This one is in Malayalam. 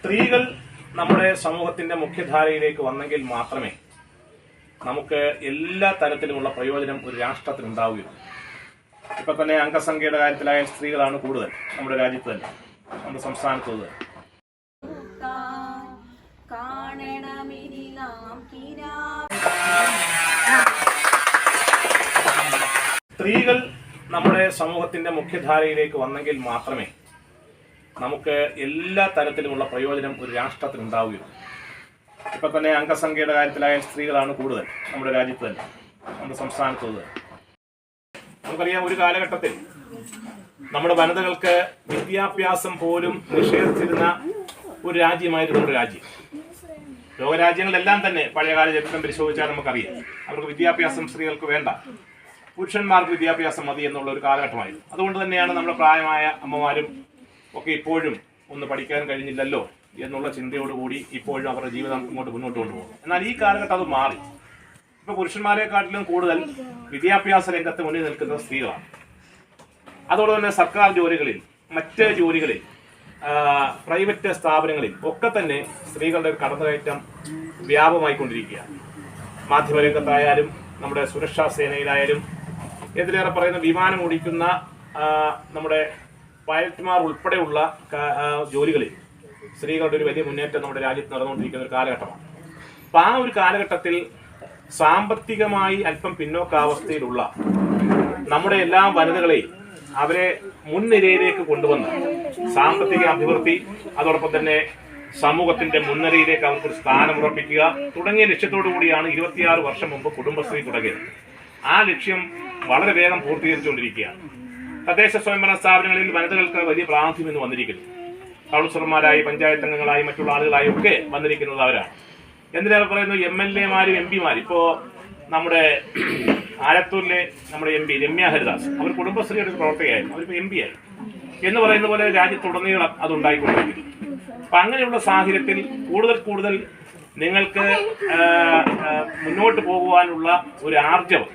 സ്ത്രീകൾ നമ്മുടെ സമൂഹത്തിന്റെ മുഖ്യധാരയിലേക്ക് വന്നെങ്കിൽ മാത്രമേ നമുക്ക് എല്ലാ തരത്തിലുമുള്ള പ്രയോജനം ഒരു രാഷ്ട്രത്തിന് ഉണ്ടാവുകയുള്ളൂ. ഇപ്പൊ തന്നെ അംഗസംഖ്യയുടെ കാര്യത്തിലായാൽ സ്ത്രീകളാണ് കൂടുതൽ നമ്മുടെ രാജ്യത്ത് തന്നെ, നമ്മുടെ സംസ്ഥാനത്ത് തന്നെ. സ്ത്രീകൾ നമ്മുടെ സമൂഹത്തിന്റെ മുഖ്യധാരയിലേക്ക് വന്നെങ്കിൽ മാത്രമേ നമുക്ക് എല്ലാ തരത്തിലുമുള്ള പ്രയോജനം ഒരു രാഷ്ട്രത്തിന് ഉണ്ടാവുകയുള്ളൂ. ഇപ്പൊ തന്നെ അംഗസംഖ്യയുടെ കാര്യത്തിലായാൽ സ്ത്രീകളാണ് കൂടുതൽ നമ്മുടെ രാജ്യത്ത് തന്നെ, നമ്മുടെ സംസ്ഥാനത്ത് തന്നെ. നമുക്കറിയാം, ഒരു കാലഘട്ടത്തിൽ നമ്മുടെ വനിതകൾക്ക് വിദ്യാഭ്യാസം പോലും നിഷേധിച്ചിരുന്ന ഒരു രാജ്യമായിരുന്നു നമ്മുടെ രാജ്യം. ലോകരാജ്യങ്ങളെല്ലാം തന്നെ പഴയകാല ചരിത്രം പരിശോധിച്ചാൽ നമുക്കറിയാം, അവർക്ക് വിദ്യാഭ്യാസം സ്ത്രീകൾക്ക് വേണ്ട, പുരുഷന്മാർക്ക് വിദ്യാഭ്യാസം മതി എന്നുള്ള ഒരു കാലഘട്ടമായിരുന്നു. അതുകൊണ്ട് തന്നെയാണ് നമ്മുടെ പ്രായമായ അമ്മമാരും ഒക്കെ ഇപ്പോഴും ഒന്ന് പഠിക്കാൻ കഴിഞ്ഞില്ലല്ലോ എന്നുള്ള ചിന്തയോടുകൂടി ഇപ്പോഴും അവരുടെ ജീവിതം മുന്നോട്ട് കൊണ്ടുപോകും. എന്നാൽ ഈ കാലഘട്ടം അത് മാറി. ഇപ്പൊ പുരുഷന്മാരെക്കാട്ടിലും കൂടുതൽ വിദ്യാഭ്യാസ രംഗത്ത് മുന്നിൽ നിൽക്കുന്ന സ്ത്രീകളാണ്. അതോടെ തന്നെ സർക്കാർ ജോലികളിൽ, മറ്റ് ജോലികളിൽ, പ്രൈവറ്റ് സ്ഥാപനങ്ങളിൽ ഒക്കെ തന്നെ സ്ത്രീകളുടെ ഒരു കടന്നുകയറ്റം വ്യാപകമായിക്കൊണ്ടിരിക്കുകയാണ്. മാധ്യമരംഗത്തായാലും നമ്മുടെ സുരക്ഷാ സേനയിലായാലും, എതിരേറെ പറയുന്ന വിമാനം ഓടിക്കുന്ന നമ്മുടെ പൈലറ്റ്മാർ ഉൾപ്പെടെയുള്ള ജോലികളിൽ സ്ത്രീകളുടെ ഒരു വലിയ മുന്നേറ്റം നമ്മുടെ രാജ്യത്ത് നടന്നുകൊണ്ടിരിക്കുന്ന ഒരു കാലഘട്ടമാണ്. അപ്പം ആ ഒരു കാലഘട്ടത്തിൽ സാമ്പത്തികമായി അല്പം പിന്നോക്കാവസ്ഥയിലുള്ള നമ്മുടെ എല്ലാ വനിതകളെയും അവരെ മുൻനിരയിലേക്ക് കൊണ്ടുവന്ന് സാമ്പത്തിക അഭിവൃദ്ധി, അതോടൊപ്പം തന്നെ സമൂഹത്തിന്റെ മുൻനിരയിലേക്ക് അവർക്കൊരു സ്ഥാനം ഉറപ്പിക്കുക തുടങ്ങിയ ലക്ഷ്യത്തോടു കൂടിയാണ് 26 വർഷം മുമ്പ് കുടുംബശ്രീ തുടങ്ങിയത്. ആ ലക്ഷ്യം വളരെ വേഗം പൂർത്തീകരിച്ചുകൊണ്ടിരിക്കുകയാണ്. തദ്ദേശ സ്വയംഭരണ സ്ഥാപനങ്ങളിൽ വനിതകൾക്ക് വലിയ പ്രാധാന്യം ഇന്ന് വന്നിരിക്കുന്നു. കൗൺസിലർമാരായി, പഞ്ചായത്ത് അംഗങ്ങളായി, മറ്റുള്ള ആളുകളായി ഒക്കെ വന്നിരിക്കുന്നത് അവരാണ്. എന്തിനേറെ പറയുന്നു, MLA-മാരും MP-മാരും. ഇപ്പോ നമ്മുടെ ആലത്തൂരിലെ നമ്മുടെ MP രമ്യ ഹരിദാസ്, അവർ കുടുംബശ്രീയുടെ ഒരു പ്രവർത്തകയായിരുന്നു, അവരിപ്പോൾ MP ആയി എന്ന് പറയുന്ന പോലെ രാജ്യത്തുടനീളം അതുണ്ടായിക്കൊണ്ടിരിക്കുന്നു. അപ്പൊ അങ്ങനെയുള്ള സാഹചര്യത്തിൽ കൂടുതൽ നിങ്ങൾക്ക് മുന്നോട്ട് പോകുവാനുള്ള ഒരു ആർജവം